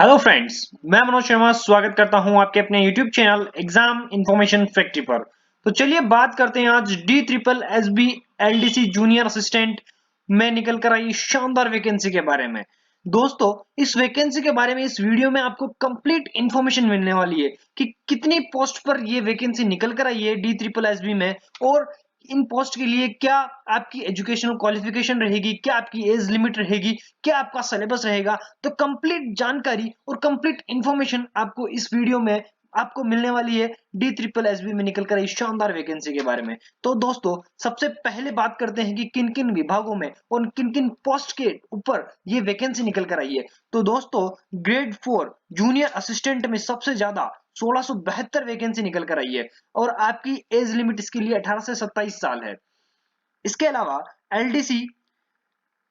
Hello friends, मैं मनोज शर्मा स्वागत करता हूं आपके अपने YouTube channel exam information factory पर। तो चलिए बात करते हैं आज D triple S B LDC junior assistant में निकल कर आई शानदार वैकेंसी के बारे में। दोस्तों, इस वैकेंसी के बारे में इस वीडियो में आपको कंप्लीट इंफॉर्मेशन मिलने वाली है कि कितनी पोस्ट पर यह वैकेंसी निकल कर आई है डी ट्रिपल एस बी में, और इन पोस्ट के लिए क्या आपकी एजुकेशनल क्वालिफिकेशन रहेगी, क्या आपकी एज लिमिट रहेगी, क्या आपका सिलेबस रहेगा। तो कंप्लीट जानकारी और कंप्लीट इंफॉर्मेशन आपको इस वीडियो में आपको मिलने वाली है डी ट्रिपल एस बी में निकल कर आई शानदार वैकेंसी के बारे में। तो दोस्तों, सबसे पहले बात करते हैं कि किन किन विभागों में और किन किन पोस्ट के ऊपर ये वैकेंसी निकल कर आई है। तो दोस्तों, ग्रेड 4 जूनियर असिस्टेंट में सबसे ज्यादा 1672 वैकेंसी निकल कर आई है, और आपकी एज लिमिट इसके लिए 18 से 27 साल है। इसके अलावा एलडीसी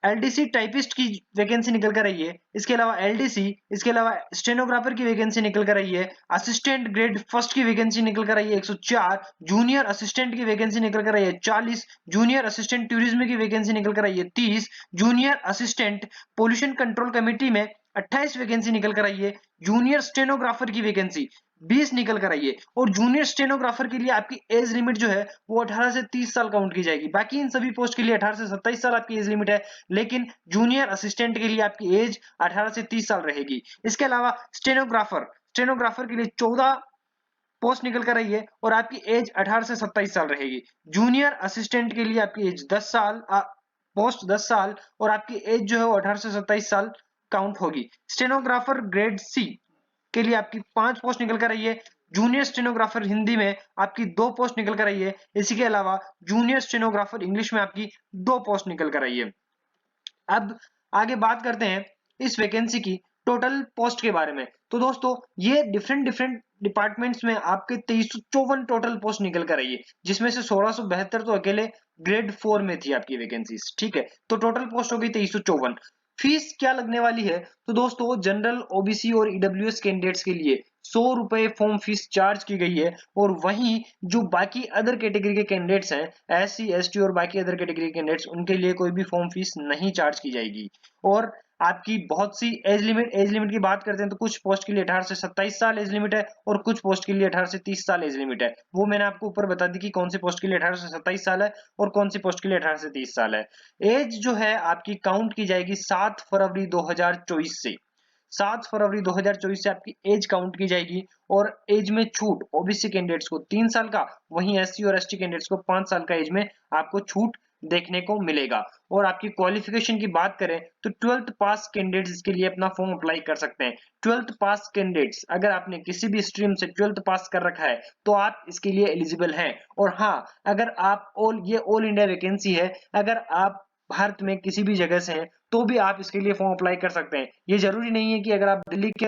एलडीसी टाइपिस्ट की वैकेंसी निकल कर आई है। इसके अलावा एलडीसी, इसके अलावा स्टेनोग्राफर की वैकेंसी निकल कर आई है। असिस्टेंट ग्रेड फर्स्ट की वैकेंसी निकल कर आई है 104। जूनियर असिस्टेंट की वैकेंसी निकल कर आई है 40। जूनियर असिस्टेंट टूरिज्म की वैकेंसी निकल कर आई है 30। Junior assistant pollution control committee में 28 वैकेंसी निकल कर आई है। जूनियर स्टेनोग्राफर की वैकेंसी 20 निकल कर आई है, और जूनियर स्टेनोग्राफर के लिए आपकी एज लिमिट जो है वो 18 से 30 साल काउंट की जाएगी। बाकी इन सभी पोस्ट के लिए 18 से 27 साल आपकी एज लिमिट है, लेकिन जूनियर असिस्टेंट के लिए आपकी एज 18 से 30 साल रहेगी। इसके अलावा स्टेनोग्राफर के लिए 14 पोस्ट निकल कर रही है, और आपकी एज 18 से 27 साल रहेगी। जूनियर असिस्टेंट के लिए आपकी एज 10 साल, पोस्ट 10 साल, और आपकी एज जो है वो 18 से 27 साल काउंट होगी। स्टेनोग्राफर ग्रेड सी के लिए आपकी 5 पोस्ट निकल कर रही है। जूनियर स्टेनोग्राफर हिंदी में आपकी 2 पोस्ट निकल कर रही है। इसी के अलावा जूनियर स्टेनोग्राफर इंग्लिश में आपकी 2 पोस्ट निकल कर रही है। अब आगे बात करते हैं इस वैकेंसी की टोटल पोस्ट के बारे में। तो दोस्तों, ये डिफरेंट डिफरेंट डिपार्टमेंट्स में आपके 2354 टोटल पोस्ट निकल कर आई है, जिसमें से 1672 तो अकेले ग्रेड 4 में थी आपकी वैकेंसीज। ठीक है, तो टोटल पोस्ट हो गई 2354। फीस क्या लगने वाली है? तो दोस्तों, जनरल, ओबीसी और ईडब्ल्यूएस कैंडिडेट्स के लिए 100 रुपए फॉर्म फीस चार्ज की गई है, और वहीं जो बाकी अदर कैटेगरी के कैंडिडेट्स हैं, एससी, एसटी और बाकी अदर कैटेगरी कैंडिडेट्स, उनके लिए कोई भी फॉर्म फीस नहीं चार्ज की जाएगी। और आपकी बहुत सी एज लिमिट की बात करते हैं तो कुछ पोस्ट के लिए 18 से 27 साल एज लिमिट है, और कुछ पोस्ट के लिए 18 से 30 साल एज लिमिट है। वो मैंने आपको ऊपर बता दी कि कौन सी पोस्ट के लिए 18 से 27 साल है और कौन सी पोस्ट के लिए 18 से 30 साल है। एज जो है आपकी काउंट की जाएगी 7 फरवरी 2024 से। 7 फरवरी 2024 से आपकी एज काउंट की जाएगी, और एज में छूट ओबीसी कैंडिडेट्स को 3 साल का, वहीं एससी और एसटी कैंडिडेट्स को 5 साल का एज में आपको छूट देखने को मिलेगा। और आपकी क्वालिफिकेशन की बात करें तो 12th पास कैंडिडेट्स इसके लिए अपना फॉर्म अप्लाई कर सकते हैं। 12th पास कैंडिडेट्स, अगर आपने किसी भी स्ट्रीम से 12th पास कर रखा है तो आप इसके लिए एलिजिबल हैं। और हाँ, अगर आप ऑल इंडिया वैकेंसी है, अगर आप भारत में किसी भी जगह से हैं तो भी आप इसके लिए फॉर्म अप्लाई कर सकते हैं। ये जरूरी नहीं है कि अगर आप दिल्ली के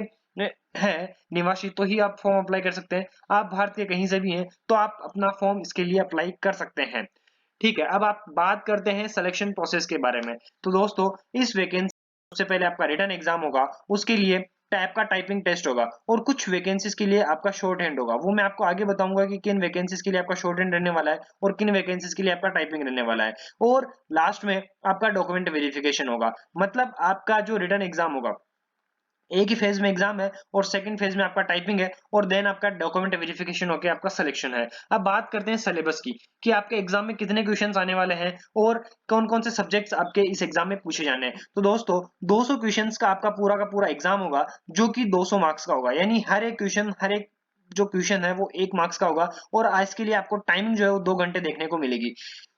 हैं निवासी तो ही आप फॉर्म अप्लाई कर सकते हैं। आप भारत के कहीं से भी हैं तो आप अपना फॉर्म इसके लिए अप्लाई कर सकते हैं। ठीक है, अब आप बात करते हैं सिलेक्शन प्रोसेस के बारे में। तो दोस्तों, इस वैकेंसी सबसे पहले आपका रिटन एग्जाम होगा, उसके लिए टैप का टाइपिंग टेस्ट होगा, और कुछ वैकेंसीज के लिए आपका शॉर्ट हैंड होगा। वो मैं आपको आगे बताऊंगा कि किन वैकेंसीज के लिए आपका शॉर्ट हैंड रहने वाला है और किन वैकेंसीज के लिए आपका टाइपिंग रहने वाला है। और लास्ट में आपका डॉक्यूमेंट वेरिफिकेशन होगा। मतलब आपका जो रिटन एग्जाम होगा, एक ही फेज में एग्जाम है, और सेकंड फेज में आपका टाइपिंग है, और देन आपका डॉक्यूमेंट वेरिफिकेशन होकर आपका सिलेक्शन है। अब बात करते हैं सिलेबस की, कि आपके एग्जाम में कितने क्वेश्चंस आने वाले हैं और कौन कौन से सब्जेक्ट्स आपके इस एग्जाम में पूछे जाने हैं। तो दोस्तों, 200 क्वेश्चंस का आपका पूरा का पूरा एग्जाम होगा, जो कि 200 मार्क्स का होगा। यानी हर एक जो क्वेश्चन है वो 1 मार्क्स का होगा, और आज के लिए आपको टाइमिंग जो है वो 2 घंटे देखने को मिलेगी।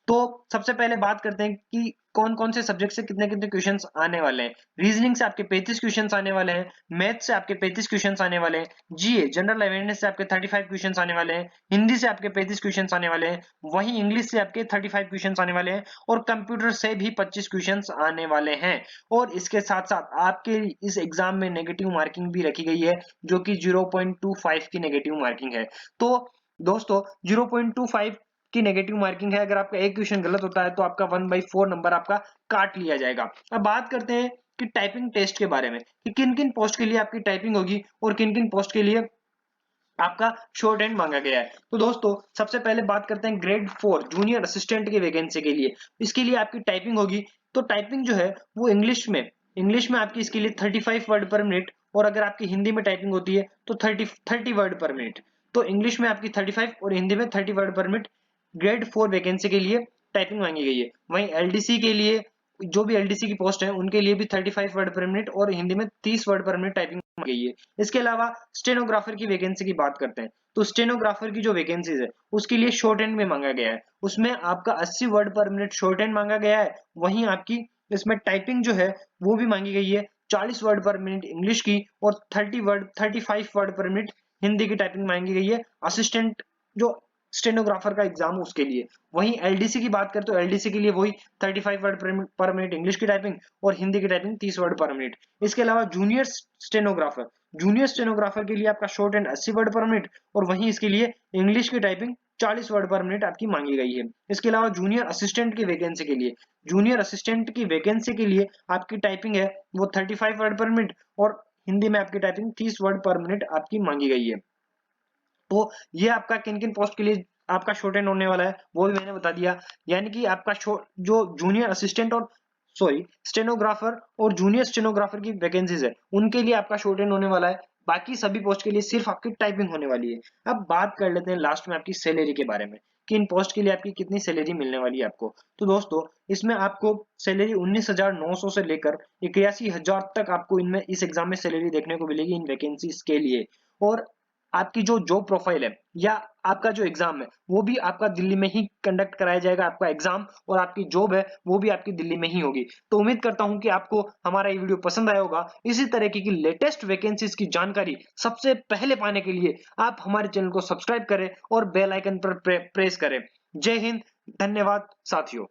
तो सबसे पहले बात करते हैं कि कौन कौन से सब्जेक्ट से कितने कितने क्वेश्चंस आने वाले हैं। रीजनिंग से आपके 35 क्वेश्चंस आने वाले हैं, मैथ से आपके 35 क्वेश्चंस आने वाले हैं, जीए जनरल अवेयरनेस से आपके 35 क्वेश्चंस आने वाले हैं, हिंदी से आपके 35 क्वेश्चंस आने वाले हैं, वहीं इंग्लिश से आपके 35 क्वेश्चंस आने वाले हैं, और कंप्यूटर से भी 25 क्वेश्चंस आने वाले हैं। और इसके साथ साथ आपके इस एग्जाम में नेगेटिव मार्किंग भी रखी गई है, जो कि 0.25 की नेगेटिव मार्किंग है। तो दोस्तों, 0.25 की नेगेटिव मार्किंग है। अगर आपका एक क्वेश्चन गलत होता है तो आपका 1/4 नंबर आपका काट लिया जाएगा। अब बात करते हैं कि टाइपिंग टेस्ट के बारे में, कि किन किन पोस्ट के लिए आपकी टाइपिंग होगी और किन किन पोस्ट के लिए आपका शॉर्ट हैंड मांगा गया है। तो दोस्तों, सबसे पहले बात करते हैं ग्रेड 4 जूनियर असिस्टेंट की वैकेंसी के लिए। इसके लिए आपकी टाइपिंग होगी, तो टाइपिंग जो है वो इंग्लिश में आपकी इसके लिए 35 वर्ड पर मिनट और अगर आपकी हिंदी में टाइपिंग होती है तो 30 वर्ड पर मिनट। तो इंग्लिश में आपकी 35 और हिंदी में 30 वर्ड पर मिनट ग्रेड 4 वैकेंसी के लिए टाइपिंग मांगी गई है। वहीं एलडीसी के लिए जो भी एलडीसी की पोस्ट है उनके लिए भी 35 वर्ड पर मिनट और हिंदी में 30 वर्ड पर मिनट टाइपिंग मांगी गई है। इसके अलावा स्टेनोग्राफर की वैकेंसी की बात करते हैं तो स्टेनोग्राफर की जो वैकेंसीज है उसके लिए शॉर्ट हैंड में मांगा गया है। उसमें आपका 80 वर्ड पर मिनट शॉर्ट हैंड मांगा गया है। वहीं आपकी इसमें टाइपिंग जो है वो भी मांगी गई है 40 वर्ड पर मिनट इंग्लिश की और 35 वर्ड पर मिनट हिंदी की टाइपिंग मांगी गई है असिस्टेंट जो स्टेनोग्राफर का एग्जाम उसके लिए। वहीं एलडीसी की बात करें तो एलडीसी के लिए वही 35 वर्ड पर मिनट इंग्लिश की टाइपिंग और हिंदी की टाइपिंग 30 वर्ड पर मिनट। इसके अलावा जूनियर स्टेनोग्राफर के लिए आपका शॉर्ट एंड 80 वर्ड पर मिनट और वहीं इसके लिए इंग्लिश की टाइपिंग 40 वर्ड पर मिनट आपकी मांगी गई है। इसके अलावा जूनियर असिस्टेंट की वैकेंसी के लिए आपकी टाइपिंग है वो 35 वर्ड पर मिनट और हिंदी में आपकी टाइपिंग 30 वर्ड पर मिनट आपकी मांगी गई है। तो ये आपका किन किन पोस्ट के लिए आपका शॉर्ट हैंड होने वाला है वो भी मैंने बता दिया। यानी कि आपका जो जूनियर असिस्टेंट और स्टेनोग्राफर और जूनियर स्टेनोग्राफर की वैकेंसीज है उनके लिए आपका शॉर्ट हैंड होने वाला है। बाकी सभी पोस्ट के लिए सिर्फ आपकी टाइपिंग होने वाली है। अब बात कर लेते हैं लास्ट में आपकी सैलरी के बारे में कि इन पोस्ट के लिए आपकी कितनी सैलरी मिलने वाली है आपको। तो दोस्तों इसमें आपको सैलरी 19,900 से लेकर 81,000 तक आपको इनमें इस एग्जाम में सैलरी देखने को मिलेगी इन वैकेंसीज के लिए। और आपकी जो जॉब प्रोफाइल है या आपका जो एग्जाम है वो भी आपका दिल्ली में ही कंडक्ट कराया जाएगा। आपका एग्जाम और आपकी जॉब है वो भी आपकी दिल्ली में ही होगी। तो उम्मीद करता हूं कि आपको हमारा ये वीडियो पसंद आया होगा। इसी तरह की लेटेस्ट वैकेंसीज की जानकारी सबसे पहले पाने के लिए आप हमारे चैनल को सब्सक्राइब करें और बेल आइकन पर प्रेस करें। जय हिंद, धन्यवाद साथियों।